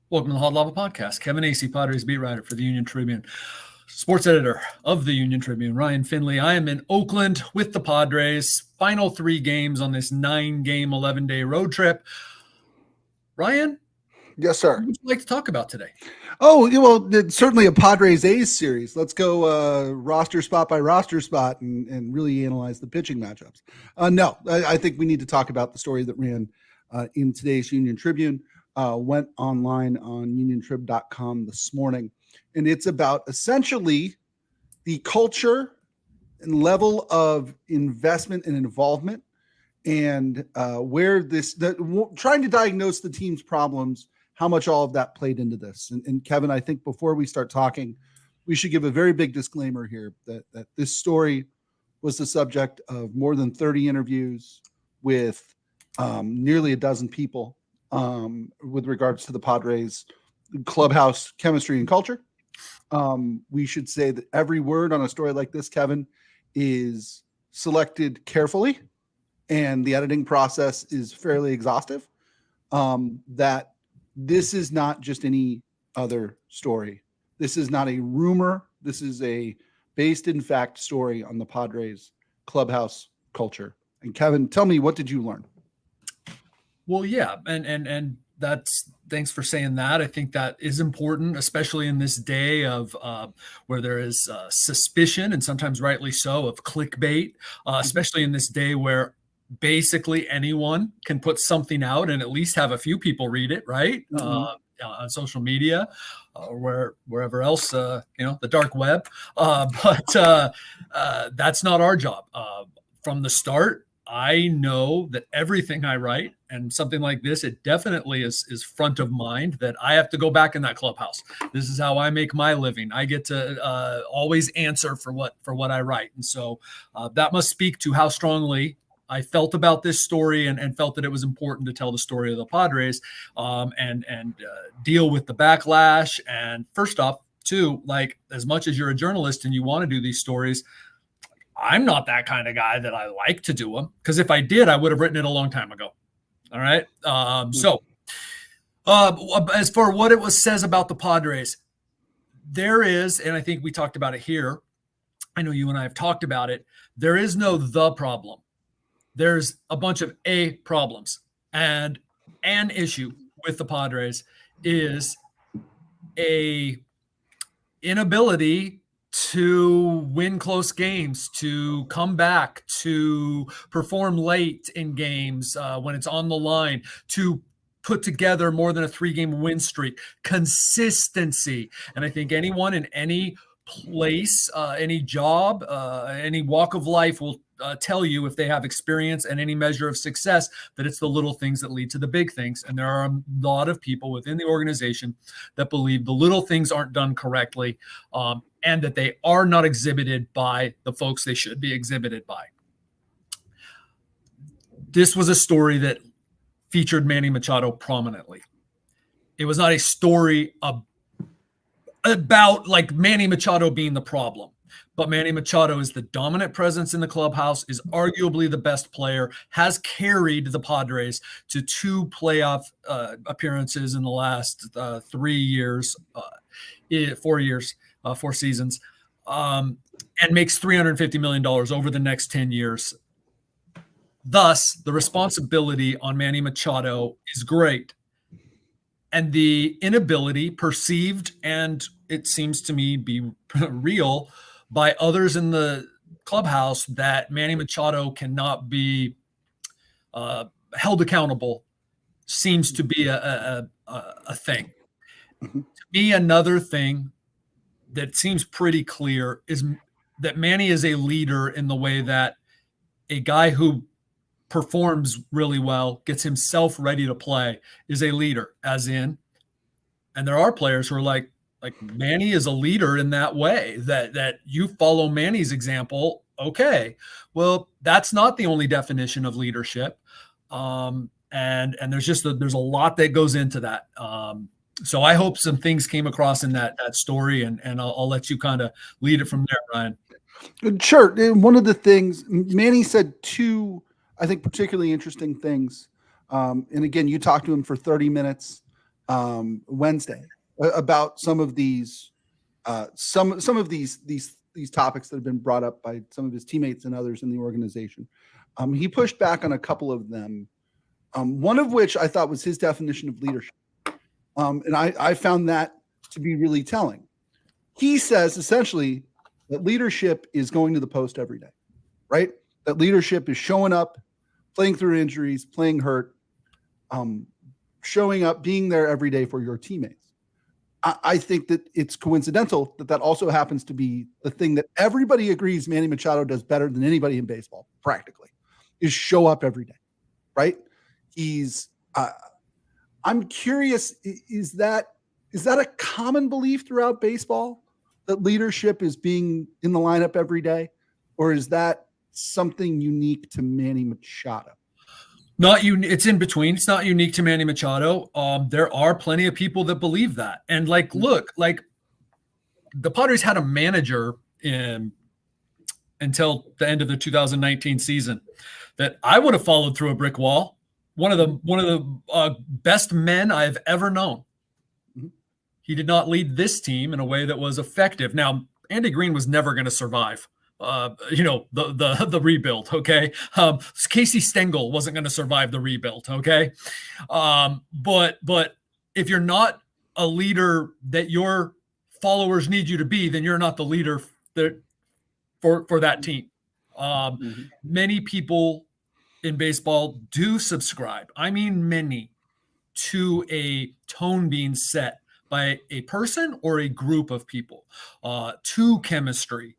Welcome to the Hot Lava Podcast. Kevin Acee, Padres beat writer for the Union-Tribune, sports editor of the Union-Tribune. Ryan Finley. I am in Oakland with the Padres. Final 3 games on this 9-game, 11-day road trip. Ryan? Yes, sir. What would you like to talk about today? Oh, well, it's certainly a Padres A's series. Let's go roster spot by roster spot and really analyze the pitching matchups. No, I think we need to talk about the story that ran in today's Union-Tribune. Went online on uniontrib.com this morning, and it's about essentially the culture and level of investment and involvement and where trying to diagnose the team's problems, how much all of that played into this. And Kevin, I think before we start talking, we should give a very big disclaimer here that this story was the subject of more than 30 interviews with nearly a dozen people with regards to the Padres clubhouse chemistry and culture. We should say that every word on a story like this, Kevin, is selected carefully, and the editing process is fairly exhaustive. That this is not just any other story. This is not a rumor. This is a based in fact story on the Padres clubhouse culture. And Kevin, tell me, what did you learn? Well, yeah, and that's, thanks for saying that. I think that is important, especially in this day of where there is suspicion, and sometimes rightly so, of clickbait, especially in this day where basically anyone can put something out and at least have a few people read it, right? Mm-hmm. On social media or wherever else, the dark web. But that's not our job. From the start, I know that everything I write, and something like this, it definitely is front of mind, that I have to go back in that clubhouse. This is how I make my living. I get to always answer for what I write. And so that must speak to how strongly I felt about this story and felt that it was important to tell the story of the Padres and deal with the backlash. And first off, too, like, as much as you're a journalist and you want to do these stories, I'm not that kind of guy that I like to do them, because if I did, I would have written it a long time ago. All right. So as for what it says about the Padres, there is, and I think we talked about it here, I know you and I have talked about it, there is no the problem. There's a bunch of a problems. And an issue with the Padres is a inability to win close games, to come back, to perform late in games when it's on the line, to put together more than a 3-game win streak, consistency. And I think anyone in any place, any job, any walk of life will tell you, if they have experience and any measure of success, that it's the little things that lead to the big things. And there are a lot of people within the organization that believe the little things aren't done correctly, and that they are not exhibited by the folks they should be exhibited by. This was a story that featured Manny Machado prominently. It was not a story about like Manny Machado being the problem. But Manny Machado is the dominant presence in the clubhouse, is arguably the best player, has carried the Padres to 2 playoff appearances in the last 3 years, 4 years, 4 seasons, and makes $350 million over the next 10 years. Thus, the responsibility on Manny Machado is great. And the inability, perceived, and it seems to me be real, by others in the clubhouse, that Manny Machado cannot be held accountable, seems to be a thing. Mm-hmm. To me, another thing that seems pretty clear is that Manny is a leader in the way that a guy who performs really well, gets himself ready to play, is a leader, as in, and there are players who are like Manny is a leader in that way, that you follow Manny's example. Okay, well, that's not the only definition of leadership. and there's a lot that goes into that. So I hope some things came across in that story, and I'll let you kind of lead it from there, Ryan. Sure. And one of the things Manny said, two, I think, particularly interesting things. And again, you talked to him for 30 minutes Wednesday about some of these these topics that have been brought up by some of his teammates and others in the organization. He pushed back on a couple of them. One of which I thought was his definition of leadership. And I found that to be really telling. He says essentially that leadership is going to the post every day, right? That leadership is showing up, playing through injuries, playing hurt, showing up, being there every day for your teammates. I think that it's coincidental that also happens to be the thing that everybody agrees Manny Machado does better than anybody in baseball, practically, is show up every day, right? He's I'm curious, is that a common belief throughout baseball, that leadership is being in the lineup every day? Or is that something unique to Manny Machado? It's in between. It's not unique to Manny Machado. There are plenty of people that believe that. And look, the Padres had a manager until the end of the 2019 season that I would have followed through a brick wall. One of the best men I've ever known. Mm-hmm. He did not lead this team in a way that was effective. Now, Andy Green was never going to survive. The rebuild. Okay. Casey Stengel wasn't going to survive the rebuild. Okay. But if you're not a leader that your followers need you to be, then you're not the leader for that team. Many people in baseball do subscribe. I mean, many, to a tone being set by a person or a group of people, to chemistry.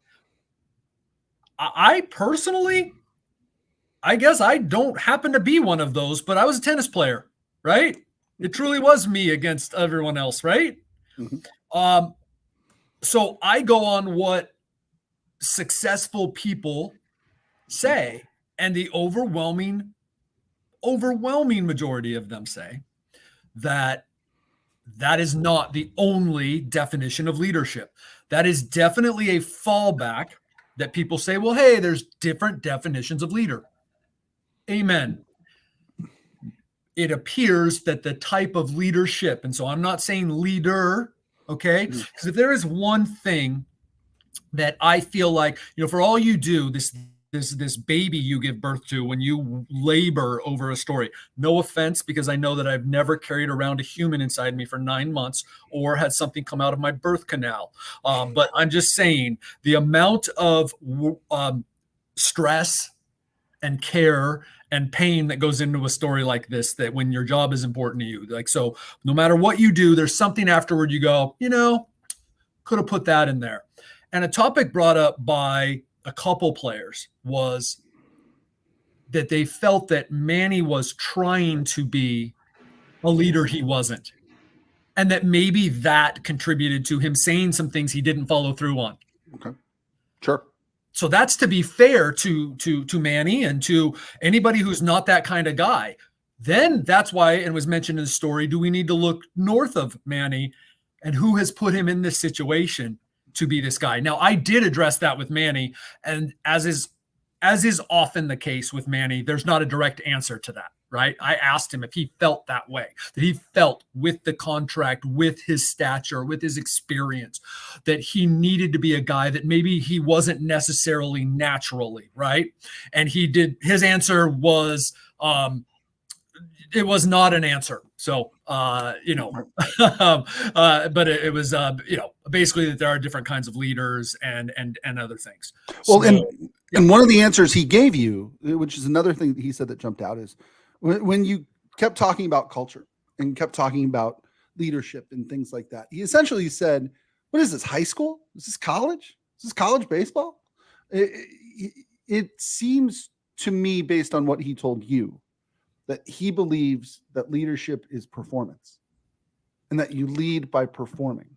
I personally, I guess I don't happen to be one of those, but I was a tennis player, right? It truly was me against everyone else, right? Mm-hmm. So I go on what successful people say, and the overwhelming majority of them say that is not the only definition of leadership. That is definitely a fallback. That people say, well, hey, there's different definitions of leader. Amen. It appears that the type of leadership, and so I'm not saying leader, okay? Because if there is one thing that I feel like, for all you do, this baby you give birth to when you labor over a story. No offense, because I know that I've never carried around a human inside me for 9 months or had something come out of my birth canal. But I'm just saying the amount of stress and care and pain that goes into a story like this, that when your job is important to you, so no matter what you do, there's something afterward you go, could have put that in there. And a topic brought up by a couple players was that they felt that Manny was trying to be a leader he wasn't. And that maybe that contributed to him saying some things he didn't follow through on. Okay. Sure. So that's to be fair to Manny and to anybody who's not that kind of guy. Then that's why, and was mentioned in the story, do we need to look north of Manny and who has put him in this situation to be this guy? Now, I did address that with Manny, and as is often the case with Manny, there's not a direct answer to that, right? I asked him if he felt that way, that he felt with the contract, with his stature, with his experience, that he needed to be a guy that maybe he wasn't necessarily naturally, right? And his answer was, it was not an answer. So, but it was, basically that there are different kinds of leaders and other things. Well, and one of the answers he gave you, which is another thing that he said that jumped out, is when you kept talking about culture and kept talking about leadership and things like that, he essentially said, what is this, high school? Is this college? Is this college baseball? It seems to me, based on what he told you, that he believes that leadership is performance and that you lead by performing.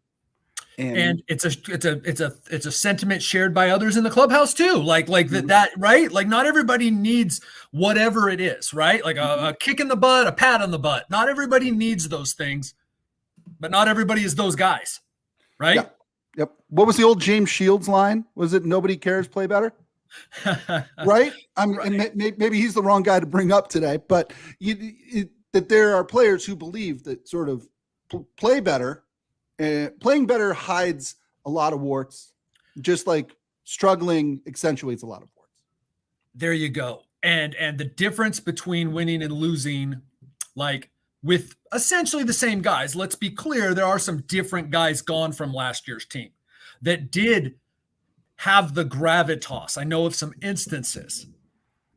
And it's a sentiment shared by others in the clubhouse too. Like that, right? Like not everybody needs whatever it is, right? Like a kick in the butt, a pat on the butt. Not everybody needs those things, but not everybody is those guys, right? Yeah. Yep. What was the old James Shields line? Was it "Nobody cares, play better"? Right. I mean, right. And maybe he's the wrong guy to bring up today, but that there are players who believe that sort of play better. Playing better hides a lot of warts, just like struggling accentuates a lot of warts. There you go. And the difference between winning and losing, like with essentially the same guys, let's be clear, there are some different guys gone from last year's team that did have the gravitas. I know of some instances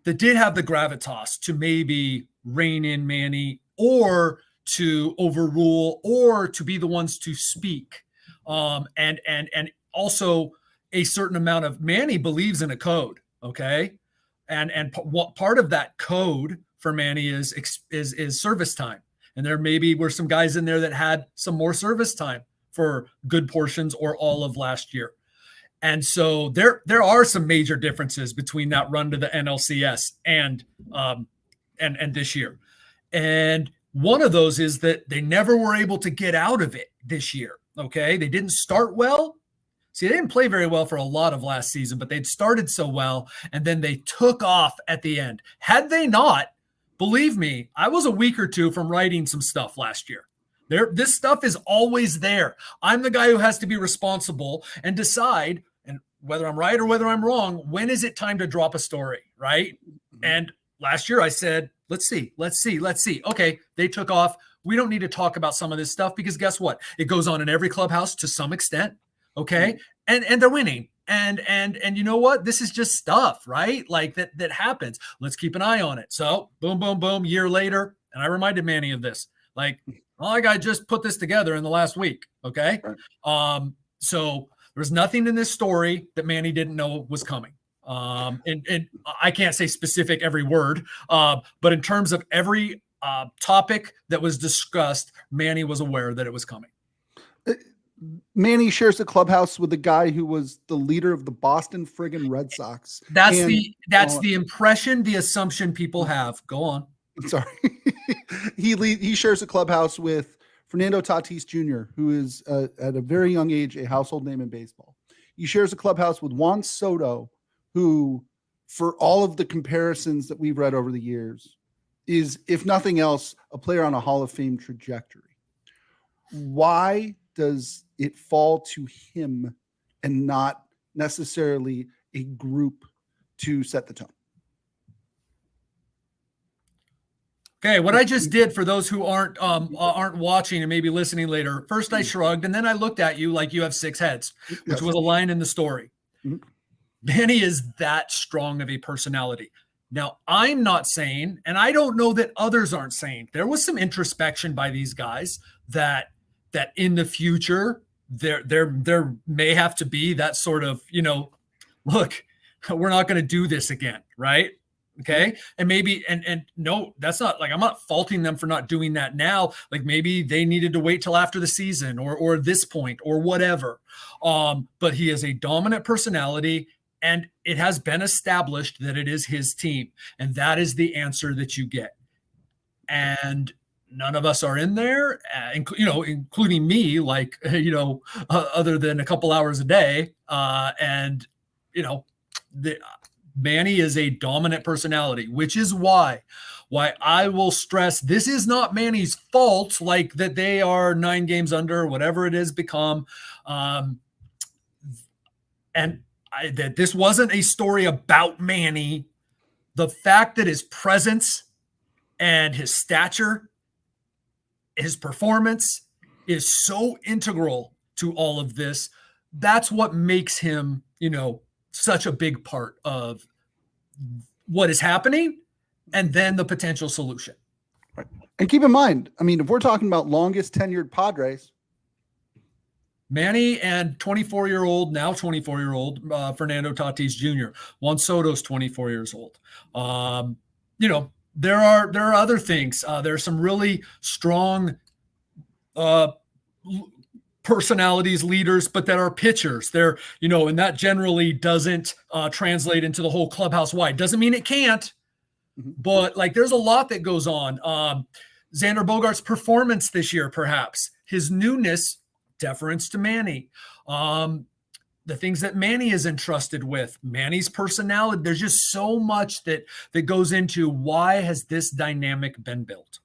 that did have the gravitas to maybe rein in Manny or to overrule or to be the ones to speak. And also a certain amount of Manny believes in a code. Okay. And what part of that code for Manny is service time. And there maybe were some guys in there that had some more service time for good portions or all of last year. And so there are some major differences between that run to the NLCS and this year. And one of those is that they never were able to get out of it this year. Okay. They didn't start well. See, they didn't play very well for a lot of last season, but they'd started so well, and then they took off at the end. Had they not, believe me, I was a week or two from writing some stuff last year. This stuff is always there. I'm the guy who has to be responsible and decide, and whether I'm right or whether I'm wrong, when is it time to drop a story, right? And last year I said, let's see. Okay, they took off. We don't need to talk about some of this stuff because guess what? It goes on in every clubhouse to some extent. Okay. And they're winning. And you know what? This is just stuff, right? Like that happens. Let's keep an eye on it. So boom, boom, boom, year later. And I reminded Manny of this. Like, I just put this together in the last week. Okay. Right. So there's nothing in this story that Manny didn't know was coming. And I can't say specific every word, but in terms of every topic that was discussed, Manny was aware that it was coming. Manny shares the clubhouse with the guy who was the leader of the Boston friggin' Red Sox. That's the impression, the assumption people have. Go on. Sorry. He shares a clubhouse with Fernando Tatis Jr., who is at a very young age a household name in baseball. He shares a clubhouse with Juan Soto, who, for all of the comparisons that we've read over the years, is, if nothing else, a player on a Hall of Fame trajectory. Why does it fall to him and not necessarily a group to set the tone? Okay, what I just did for those who aren't watching and maybe listening later, first I shrugged and then I looked at you like you have six heads, which was a line in the story. Mm-hmm. Manny is that strong of a personality. Now, I'm not saying, and I don't know that others aren't saying, there was some introspection by these guys that in the future there may have to be that sort of, look, we're not going to do this again, right? Okay. And maybe, and no, that's not like, I'm not faulting them for not doing that now. Like maybe they needed to wait till after the season or this point or whatever. But he is a dominant personality and it has been established that it is his team. And that is the answer that you get. And none of us are in there, including me, like, other than a couple hours a day. Manny is a dominant personality, which is why I will stress this is not Manny's fault, like that they are 9 games under, whatever it is become. That this wasn't a story about Manny. The fact that his presence and his stature, his performance is so integral to all of this. That's what makes him, such a big part of what is happening and then the potential solution. Right. And keep in mind, I mean, if we're talking about longest tenured Padres, Manny and 24-year-old Fernando Tatis Jr. Juan Soto's 24 years old. There are other things. There's some really strong personalities, leaders, but that are pitchers. They're, and that generally doesn't translate into the whole clubhouse wide. Doesn't mean it can't, but like there's a lot that goes on. Xander Bogaerts' performance this year, perhaps his newness, deference to Manny. The things that Manny is entrusted with, Manny's personality. There's just so much that goes into why has this dynamic been built.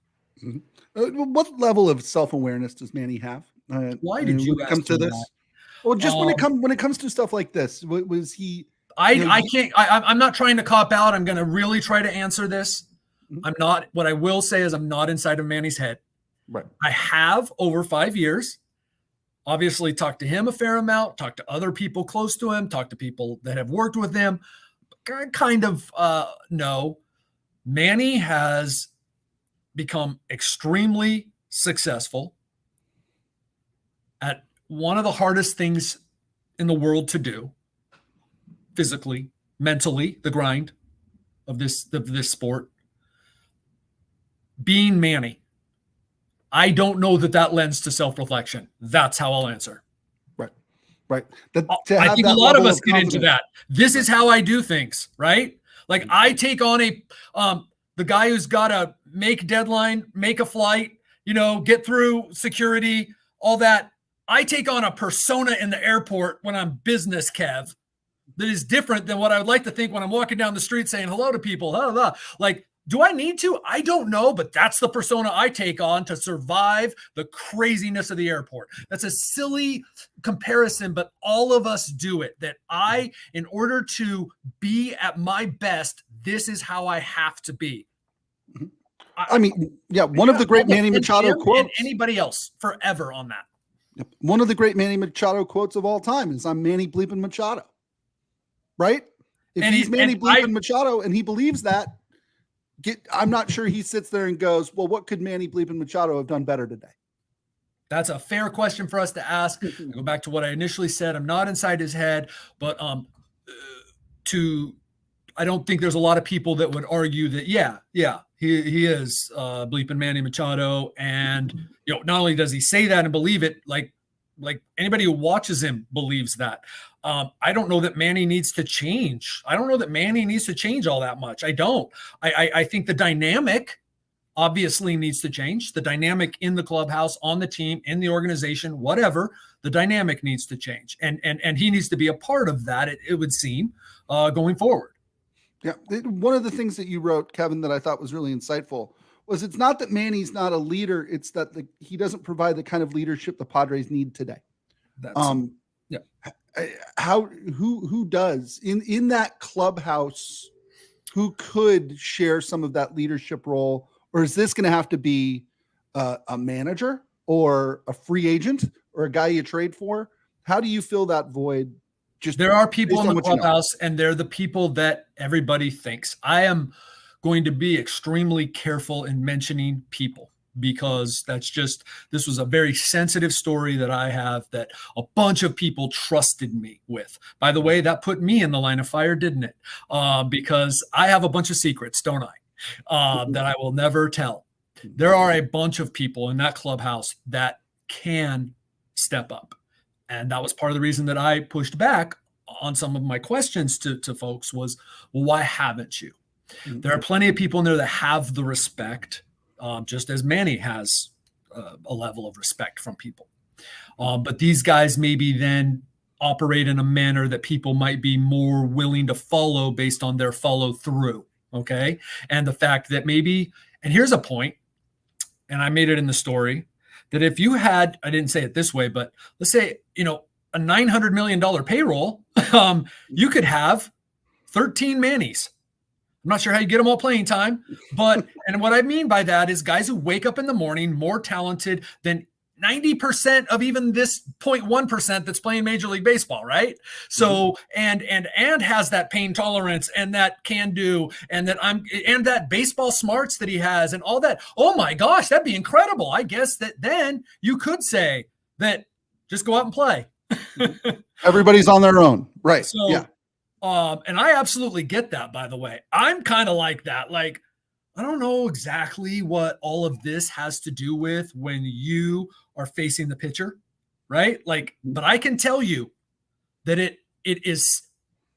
What level of self-awareness does Manny have? Why did you when it comes to this? That? Well, just when it comes to stuff like this, was he? I can't. I'm not trying to cop out. I'm going to really try to answer this. I'm not. What I will say is I'm not inside of Manny's head. Right. I have over 5 years. Obviously, talked to him a fair amount. Talked to other people close to him. Talked to people that have worked with him. Kind of know. Manny has become extremely successful at one of the hardest things in the world to do, physically, mentally, the grind of this sport. Being Manny, I don't know that lends to self-reflection. That's how I'll answer. Right. I think a lot of us get into that. This is how I do things, right? Like I take on the guy who's got to make deadline, make a flight, get through security, all that. I take on a persona in the airport when I'm business Kev that is different than what I would like to think when I'm walking down the street saying hello to people. Blah, blah, blah. Like, do I need to? I don't know, but that's the persona I take on to survive the craziness of the airport. That's a silly comparison, but all of us do it. That in order to be at my best, this is how I have to be. I mean, one of the great Manny Machado quotes. And anybody else forever on that. One of the great Manny Machado quotes of all time is "I'm Manny bleeping Machado." Right? If he's Manny bleeping Machado and he believes that, I'm not sure he sits there and goes, well, what could Manny bleeping Machado have done better today? That's a fair question for us to ask. I go back to what I initially said. I'm not inside his head, but I don't think there's a lot of people that would argue that, he is bleeping Manny Machado. And, not only does he say that and believe it, like anybody who watches him believes that. I don't know that Manny needs to change. I don't know that Manny needs to change all that much. I don't. I think the dynamic obviously needs to change. The dynamic in the clubhouse, on the team, in the organization, whatever, the dynamic needs to change. And he needs to be a part of that, it would seem, going forward. Yeah. One of the things that you wrote, Kevin, that I thought was really insightful was it's not that Manny's not a leader. It's that he doesn't provide the kind of leadership the Padres need today. Who does in that clubhouse, who could share some of that leadership role? Or is this going to have to be a manager or a free agent or a guy you trade for? How do you fill that void? There are people in the clubhouse, and they're the people that everybody thinks. I am going to be extremely careful in mentioning people, because this was a very sensitive story that I have that a bunch of people trusted me with. By the way, that put me in the line of fire, didn't it? Because I have a bunch of secrets, don't I? That I will never tell. There are a bunch of people in that clubhouse that can step up. And that was part of the reason that I pushed back on some of my questions to folks was, well, why haven't you? There are plenty of people in there that have the respect, just as Manny has a level of respect from people. But these guys maybe then operate in a manner that people might be more willing to follow based on their follow through. Okay. And the fact that maybe, and here's a point, and I made it in the story, that if you had, I didn't say it this way, but let's say, a $900 million payroll, you could have 13 Mannies. I'm not sure how you get them all playing time, but, and what I mean by that is guys who wake up in the morning more talented than 90% of even this 0.1% that's playing Major League Baseball, right? So, and has that pain tolerance and that can do, and that baseball smarts that he has and all that. Oh my gosh, that'd be incredible. I guess that then you could say that just go out and play. Everybody's on their own. Right. So, yeah. And I absolutely get that, by the way. I'm kind of like that. Like, I don't know exactly what all of this has to do with when you are facing the pitcher, right? Like, but I can tell you that it is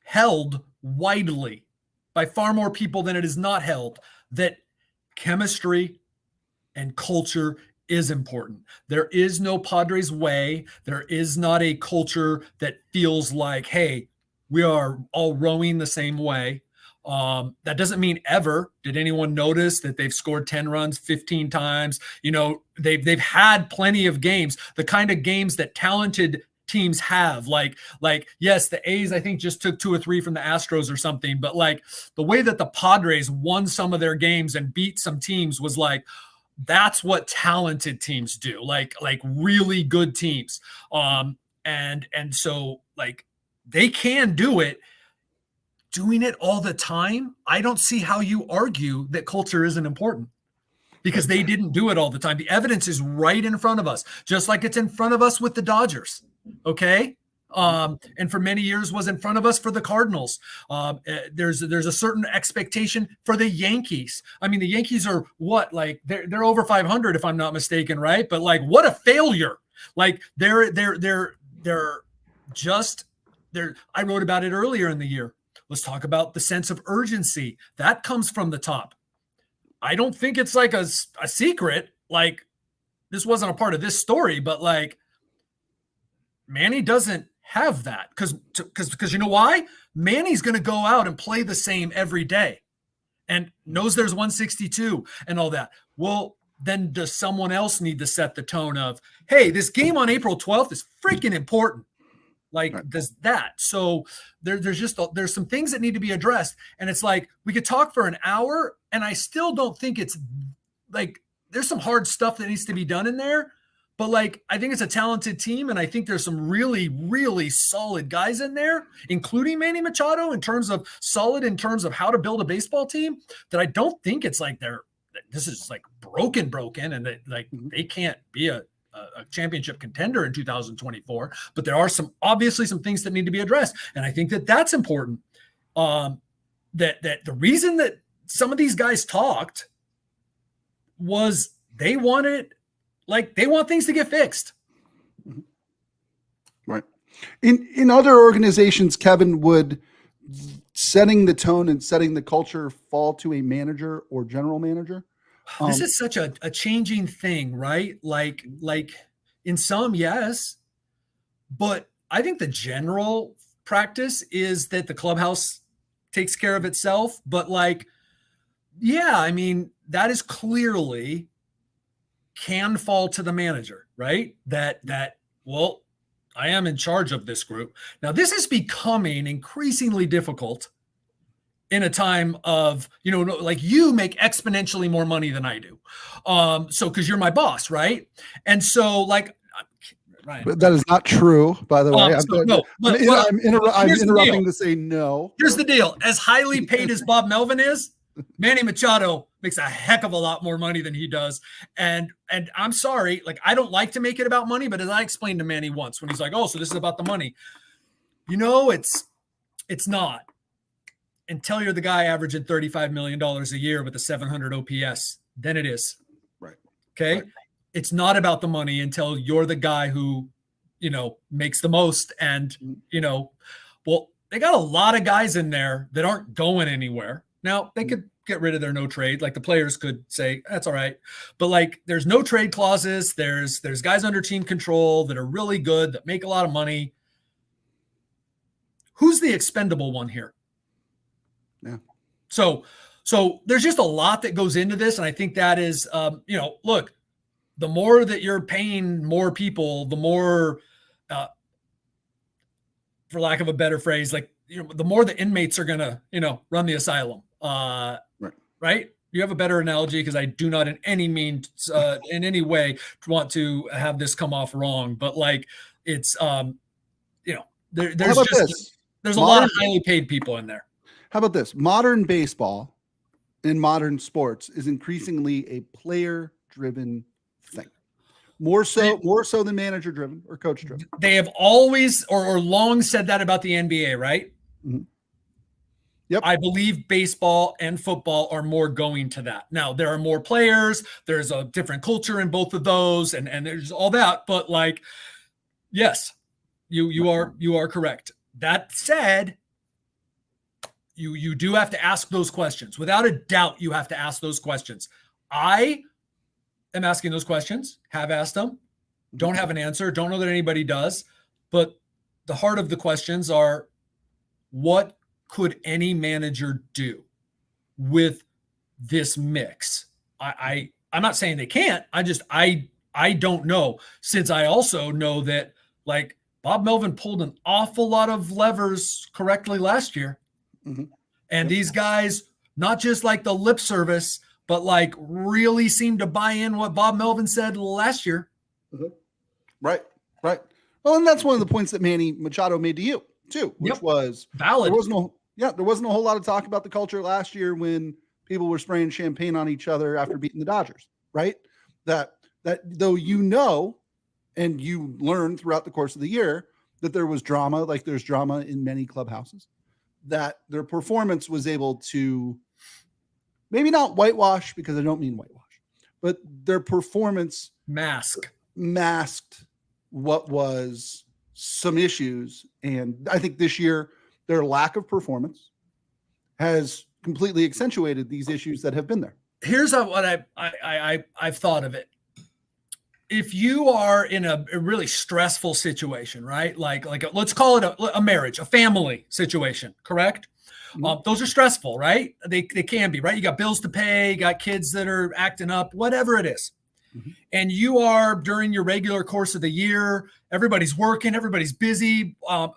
held widely by far more people than it is not held, that chemistry and culture is important. There is no Padres way. There is not a culture that feels like, hey, we are all rowing the same way. That doesn't mean ever. Did anyone notice that they've scored 10 runs 15 times? You know, they've had plenty of games, the kind of games that talented teams have. Like yes, the A's I think just took 2 or 3 from the Astros or something, but like the way that the Padres won some of their games and beat some teams was like, that's what talented teams do, like really good teams. And so like they can do it. Doing it all the time, I don't see how you argue that culture isn't important, because they didn't do it all the time. The evidence is right in front of us, just like it's in front of us with the Dodgers. Okay. And for many years was in front of us for the Cardinals. There's a certain expectation for the Yankees. I mean, the Yankees are what, like they're over 500 if I'm not mistaken, right? But like, what a failure! Like they're just. I wrote about it earlier in the year. Let's talk about the sense of urgency that comes from the top. I don't think it's like a secret. Like this wasn't a part of this story, but like Manny doesn't have that because you know why? Manny's going to go out and play the same every day and knows there's 162 and all that. Well, then does someone else need to set the tone of, hey, this game on April 12th is freaking important? Like, right. Does that? So there's some things that need to be addressed. And it's like, we could talk for an hour and I still don't think it's like, there's some hard stuff that needs to be done in there. But like, I think it's a talented team. And I think there's some really, really solid guys in there, including Manny Machado, in terms of how to build a baseball team, that I don't think it's like this is like broken and that like they can't be a championship contender in 2024, but there are obviously some things that need to be addressed. And I think that that's important. That the reason that some of these guys talked was they want things to get fixed. Right. In other organizations, Kevin, would setting the tone and setting the culture fall to a manager or general manager? This is such a changing thing, right? Like in some, yes, but I think the general practice is that the clubhouse takes care of itself. But like, yeah, I mean, that is clearly can fall to the manager, right? Well, I am in charge of this group. Now, this is becoming increasingly difficult in a time of, like you make exponentially more money than I do. So, cause you're my boss. Right. And so like, Ryan, but that is not true, by the way. I'm interrupting to say no. Here's the deal. As highly paid as Bob Melvin is, Manny Machado makes a heck of a lot more money than he does. And I'm sorry, like, I don't like to make it about money, but as I explained to Manny once when he's like, oh, so this is about the money, it's not. Until you're the guy averaging $35 million a year with a 700 OPS, then it is. Right. Okay. Right. It's not about the money until you're the guy who, makes the most. And, well, they got a lot of guys in there that aren't going anywhere. Now they could get rid of their no trade. Like the players could say, that's all right. But like, there's no trade clauses. There's guys under team control that are really good, that make a lot of money. Who's the expendable one here? Yeah. So there's just a lot that goes into this. And I think that is, look, the more that you're paying more people, the more, for lack of a better phrase, like, the more the inmates are going to, run the asylum. Right. You have a better analogy, because I do not in any means, in any way want to have this come off wrong, but like it's, there's a lot of highly paid people in there. How about this? Modern baseball and modern sports is increasingly a player-driven thing. More so than manager-driven or coach-driven. They have always or long said that about the NBA, right? Mm-hmm. Yep. I believe baseball and football are more going to that. Now, there are more players. There's a different culture in both of those, and there's all that. But like, Yes, you are correct. That said, you do have to ask those questions. Without a doubt, you have to ask those questions. I am asking those questions, have asked them, don't have an answer, don't know that anybody does. But the heart of the questions are, what could any manager do with this mix? I'm not saying they can't. I don't know, since I also know that like Bob Melvin pulled an awful lot of levers correctly last year. Mm-hmm. And these guys, not just like the lip service, but like really seemed to buy in what Bob Melvin said last year. Mm-hmm. Right. Well, and that's one of the points that Manny Machado made to you too, which was valid. There wasn't a whole lot of talk about the culture last year when people were spraying champagne on each other after beating the Dodgers, right? That though, and you learned throughout the course of the year that there was drama, like there's drama in many clubhouses, that their performance was able to maybe not whitewash, because I don't mean whitewash, but their performance masked what was some issues. And I think this year their lack of performance has completely accentuated these issues that have been there. Here's what I've thought of it. If you are in a really stressful situation, right? Like let's call it a marriage, a family situation, correct? Mm-hmm. Those are stressful, right? They can be, right? You got bills to pay, you got kids that are acting up, whatever it is. Mm-hmm. And you are, during your regular course of the year, everybody's working, everybody's busy. I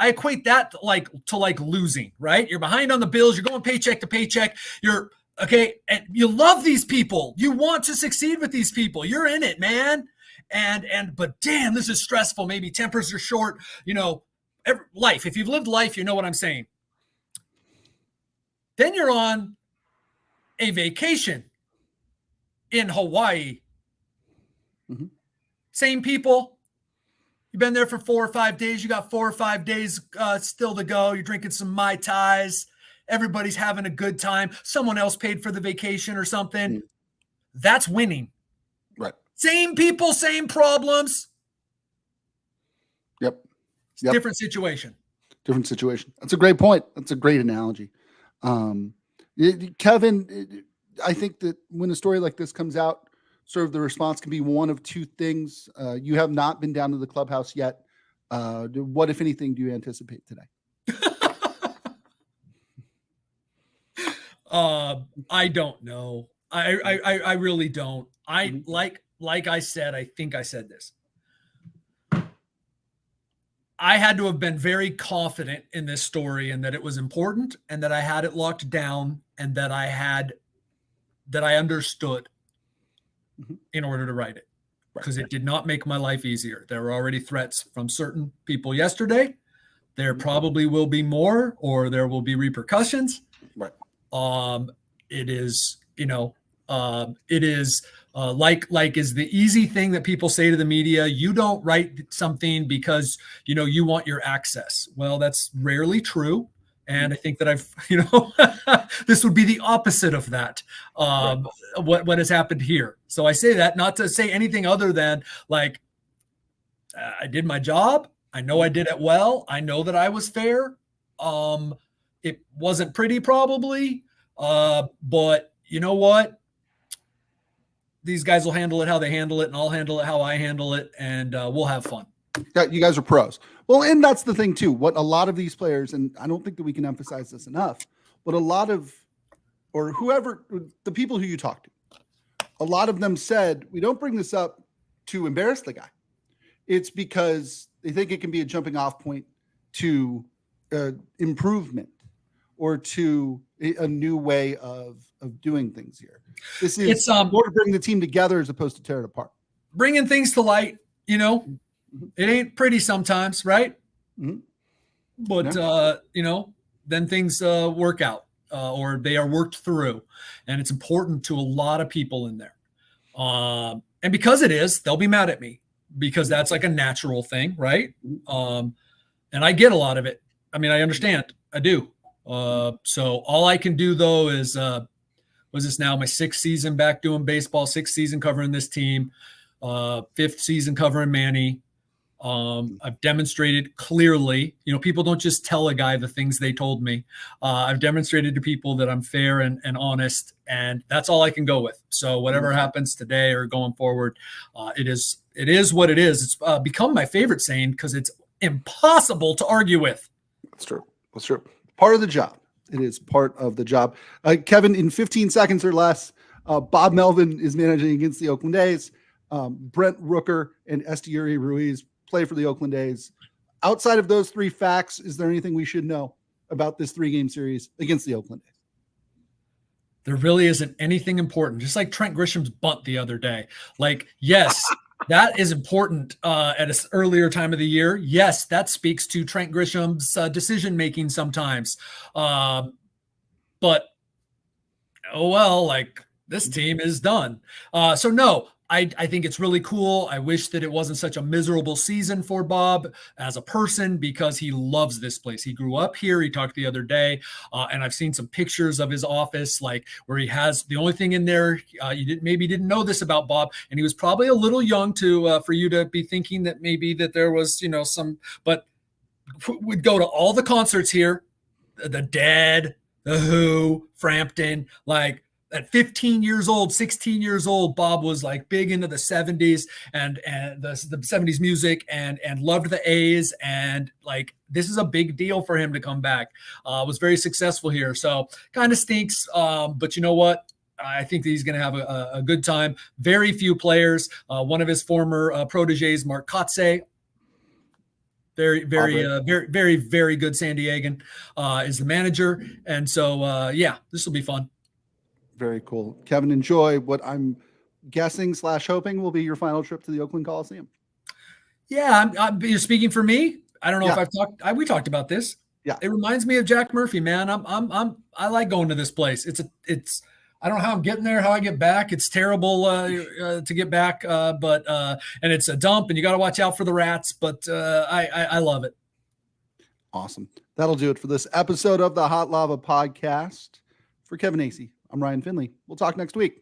equate that to losing, right? You're behind on the bills, you're going paycheck to paycheck, you're okay, and you love these people. You want to succeed with these people. You're in it, man. But damn, this is stressful. Maybe tempers are short. Life. If you've lived life, you know what I'm saying. Then you're on a vacation in Hawaii. Mm-hmm. Same people. You've been there for 4 or 5 days. You got 4 or 5 days still to go. You're drinking some Mai Tais. Everybody's having a good time. Someone else paid for the vacation or something. Mm-hmm. That's winning. Right. Same people, same problems. Yep. Different situation. That's a great point. That's a great analogy. Kevin, I think that when a story like this comes out, sort of the response can be one of two things. You have not been down to the clubhouse yet. What, if anything, do you anticipate today? I don't know. I really don't. Like I said, I think I said this. I had to have been very confident in this story, and that it was important, and that I had it locked down, and that I understood in order to write it, because it did not make my life easier. There were already threats from certain people yesterday. There probably will be more, or there will be repercussions. Right. It is, like is the easy thing that people say to the media. You don't write something because, you want your access. Well, that's rarely true. And I think that this would be the opposite of that. What has happened here. So I say that not to say anything other than I did my job. I know I did it well. I know that I was fair. It wasn't pretty probably. But you know what? These guys will handle it how they handle it, and I'll handle it how I handle it, and we'll have fun. Yeah, you guys are pros. Well, and that's the thing too. What a lot of these players, and I don't think that we can emphasize this enough, but the people who you talk to, a lot of them said, we don't bring this up to embarrass the guy. It's because they think it can be a jumping off point to improvement, or to a new way of doing things here. This is more to bring the team together as opposed to tear it apart. Bringing things to light, it ain't pretty sometimes, right? Mm-hmm. But, then things work out, or they are worked through. And it's important to a lot of people in there. And because it is, they'll be mad at me, because that's like a natural thing, right? And I get a lot of it. I mean, I understand. I do. So all I can do, though, is was this now my 6th season back doing baseball, 6th season covering this team, 5th season covering Manny. I've demonstrated clearly, people don't just tell a guy the things they told me. I've demonstrated to people that I'm fair and honest, and that's all I can go with. So whatever happens today or going forward, it is what it is. It's become my favorite saying because it's impossible to argue with. That's true. Part of the job. It is part of the job. Kevin, in 15 seconds or less, Bob Melvin is managing against the Oakland A's. Brent Rooker and Esteury Ruiz play for the Oakland A's. Outside of those three facts, is there anything we should know about this 3-game series against the Oakland A's? There really isn't anything important. Just like Trent Grisham's bunt the other day. Like, yes, that is important at an earlier time of the year. Yes, that speaks to Trent Grisham's decision-making sometimes. But, oh well, like, this team is done. So no, I think it's really cool. I wish that it wasn't such a miserable season for Bob as a person because he loves this place. He grew up here. He talked the other day, and I've seen some pictures of his office, like where he has the only thing in there. You didn't know this about Bob, and he was probably a little young for you to be thinking that maybe that there was some, but would go to all the concerts here, the Dead, the Who, Frampton, like. At 15 years old, 16 years old, Bob was like big into the 70s and the 70s music and loved the A's. And like, this is a big deal for him to come back. Was very successful here. So kind of stinks. But you know what? I think that he's going to have a good time. Very few players. One of his former proteges, Mark Kotze, very good San Diegan, is the manager. And so, this will be fun. Very cool. Kevin, enjoy what I'm guessing / hoping will be your final trip to the Oakland Coliseum. Yeah, you're speaking for me. I don't know if we talked about this. Yeah, it reminds me of Jack Murphy, man. I like going to this place. It's I don't know how I'm getting there, how I get back. It's terrible to get back, but and it's a dump, and you got to watch out for the rats. But I love it. Awesome. That'll do it for this episode of the Hot Lava Podcast. For Kevin Acee, I'm Ryan Finley. We'll talk next week.